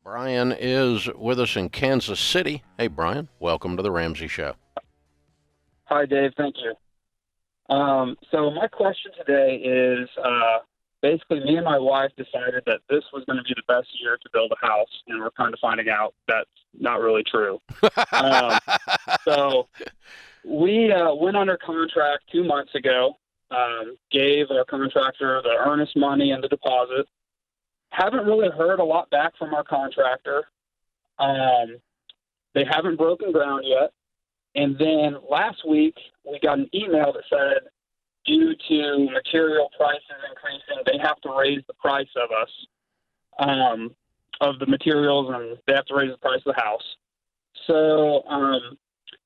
Brian is with us in Kansas City. Hey, Brian, welcome to the Ramsey Show. Hi, Dave. Thank you. So my question today is basically me and my wife decided that this was going to be the best year to build a house, and we're kind of finding out that's not really true. Um, so we went under contract 2 months ago, gave our contractor the earnest money and the deposit. Haven't really heard a lot back from our contractor. Um, they haven't broken ground yet. And then last week, we got an email that said, due to material prices increasing, they have to raise the price of us, of the materials, and they have to raise the price of the house. So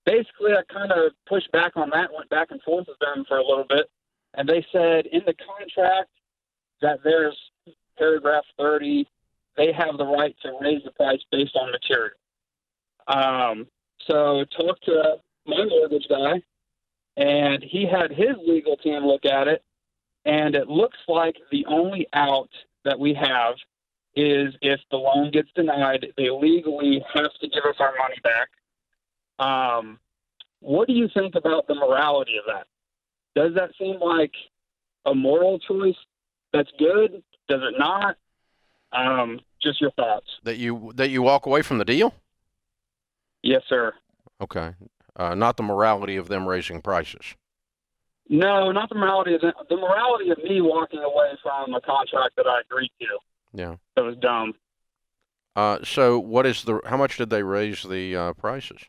basically, I kind of pushed back on that, went back and forth with them for a little bit. And they said in the contract that there's paragraph 30, they have the right to raise the price based on material. So talked to my mortgage guy, and he had his legal team look at it, and it looks like the only out that we have is if the loan gets denied, they legally have to give us our money back. What do you think about the morality of that? Does that seem like a moral choice that's good? Does it not? Just your thoughts. That you walk away from the deal? Yes, sir. Okay. Not the morality of them raising prices. No, not the morality of the morality of me walking away from a contract that I agreed to. Yeah. That was dumb. So how much did they raise the prices?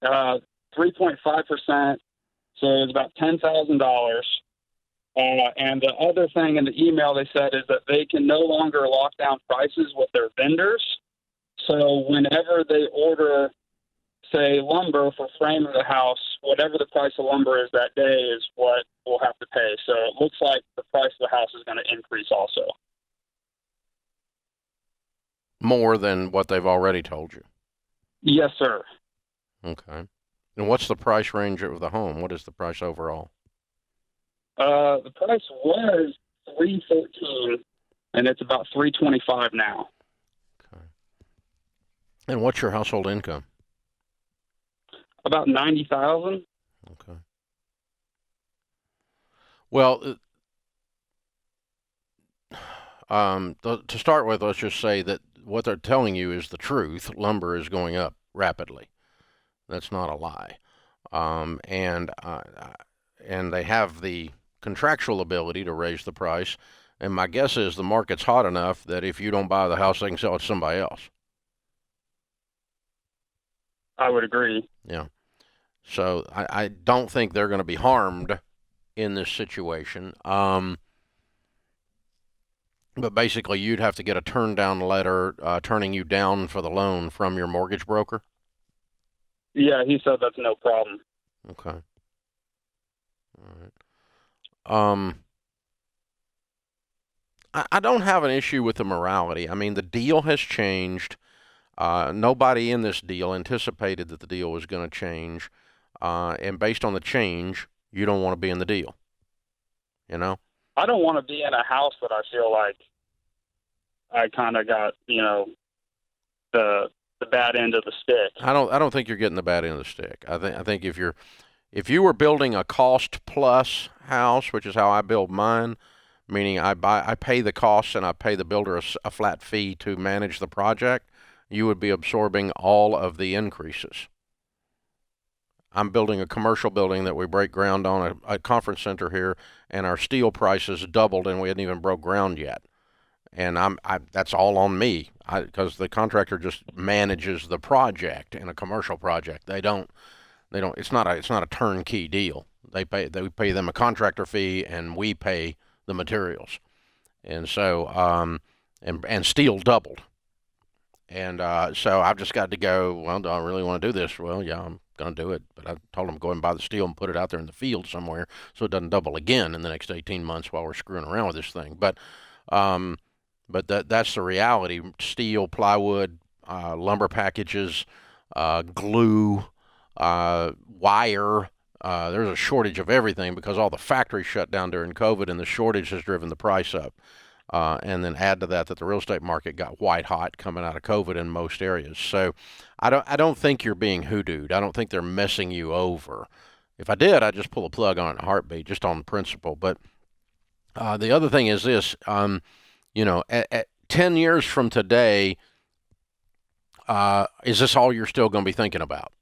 3.5%. So it was about $10,000. And the other thing in the email they said is that they can no longer lock down prices with their vendors. So whenever they order, say, lumber for framing the house, whatever the price of lumber is that day is what we'll have to pay. So it looks like the price of the house is going to increase also. More than what they've already told you? Yes, sir. Okay. And what's the price range of the home? What is the price overall? The price was $314, and it's about $325 now. Okay. And what's your household income? About $90,000. Okay. Well, to start with, let's just say that what they're telling you is the truth. Lumber is going up rapidly. That's not a lie. And they have the contractual ability to raise the price. And my guess is the market's hot enough that if you don't buy the house, they can sell it to somebody else. I would agree. Yeah. So I don't think they're going to be harmed in this situation. But basically, you'd have to get a turn down letter turning you down for the loan from your mortgage broker. Yeah, he said that's no problem. Okay. All right. I don't have an issue with the morality. I mean, the deal has changed. Nobody in this deal anticipated that the deal was going to change. And based on the change, you don't want to be in the deal. You know? I don't want to be in a house that I feel like I kind of got, the bad end of the stick. I don't think you're getting the bad end of the stick. I think if you were building a cost plus house, which is how I build mine, meaning I pay the costs and I pay the builder a flat fee to manage the project, you would be absorbing all of the increases. I'm building a commercial building that we break ground on, a conference center here, and our steel prices doubled and we hadn't even broke ground yet. And that's all on me because the contractor just manages the project in a commercial project. They don't. It's not a turnkey deal. They pay them a contractor fee and we pay the materials. And so and steel doubled. And so I've just got to go, well, do I really want to do this? Well, yeah, I'm going to do it. But I told them, go ahead and buy the steel and put it out there in the field somewhere so it doesn't double again in the next 18 months while we're screwing around with this thing. But that's the reality. Steel, plywood, lumber packages, glue, wire. There's a shortage of everything because all the factories shut down during COVID, and the shortage has driven the price up. And then add to that the real estate market got white hot coming out of COVID in most areas. So I don't think you're being hoodooed. I don't think they're messing you over. If I did, I'd just pull the plug on it in a heartbeat, just on principle. But the other thing is this, at 10 years from today, is this all you're still going to be thinking about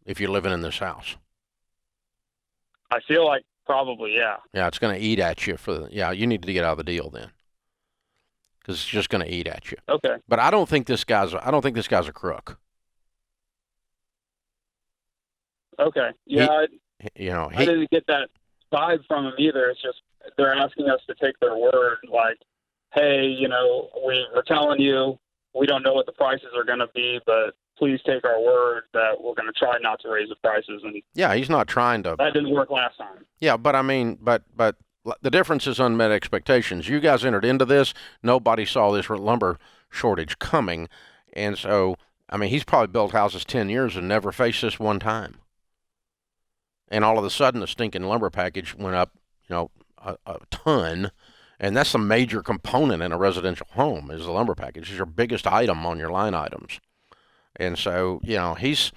if you're living in this house? I feel like probably, yeah. Yeah, it's going to eat at you yeah, you need to get out of the deal then, because it's just going to eat at you. Okay. But I don't think this guy's a crook. Okay. Yeah, I He didn't get that vibe from him either. It's just they're asking us to take their word, like, hey, we're telling you we don't know what the prices are going to be, but please take our word that we're going to try not to raise the prices. And yeah, he's not trying to. that didn't work last time. Yeah, but I mean, but the difference is unmet expectations. You guys entered into this. Nobody saw this lumber shortage coming, and so I mean, he's probably built houses 10 years and never faced this one time. And all of a sudden, the stinking lumber package went up, a ton. And that's a major component in a residential home is the lumber package. It's your biggest item on your line items. And so, he's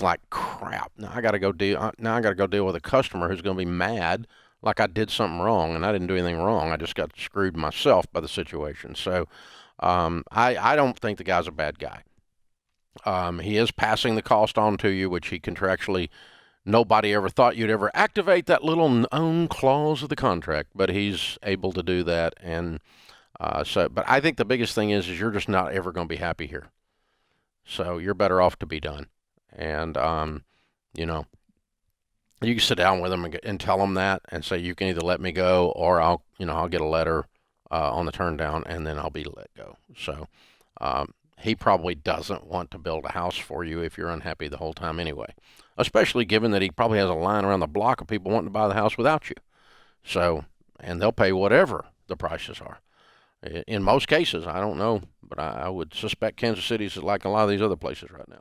like, crap. Now I got to go deal with a customer who's going to be mad like I did something wrong, and I didn't do anything wrong. I just got screwed myself by the situation. So, I don't think the guy's a bad guy. He is passing the cost on to you, which he contractually. Nobody ever thought you'd ever activate that little own clause of the contract, but he's able to do that. And but I think the biggest thing is you're just not ever going to be happy here. So you're better off to be done. And you can sit down with him and tell him that, and say you can either let me go or I'll get a letter on the turn down, and then I'll be let go. So he probably doesn't want to build a house for you if you're unhappy the whole time anyway. Especially given that he probably has a line around the block of people wanting to buy the house without you. So, and they'll pay whatever the prices are. In most cases, I don't know, but I would suspect Kansas City is like a lot of these other places right now.